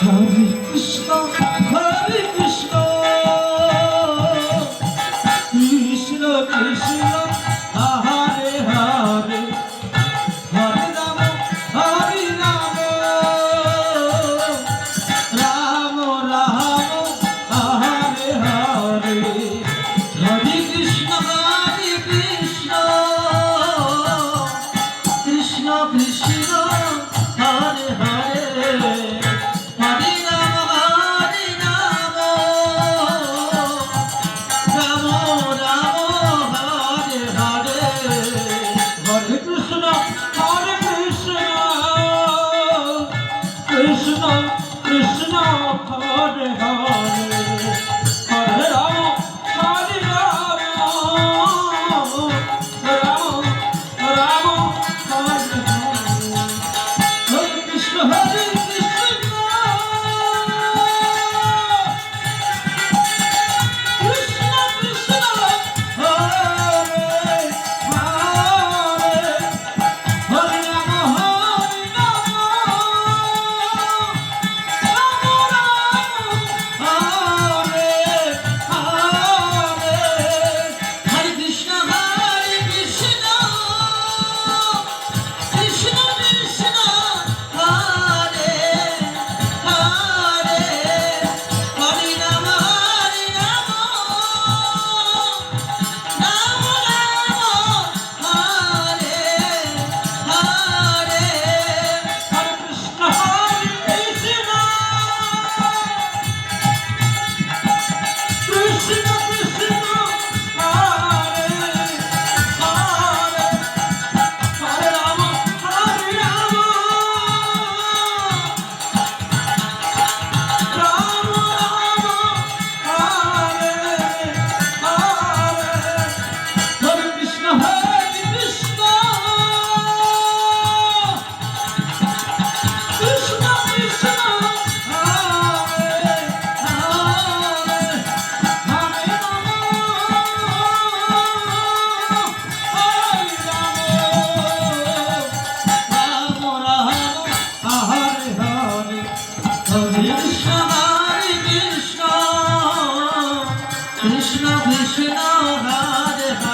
Hare Krishna, Krishna Krishna, Hare Hare, Hare Rama, Rama Rama, Hare Hare, Hare Krishna, Krishna Krishna, Hare Hare. Krishna, Krishna, Hare Hare, Hare Rama, Hare Rama, Rama Rama, Hare Hare, Hare Krishna, Hare Krishna, Krishna Krishna, Hare Hare, Hare Rama, Hare Rama. Krishna Krishna, Hare Hare.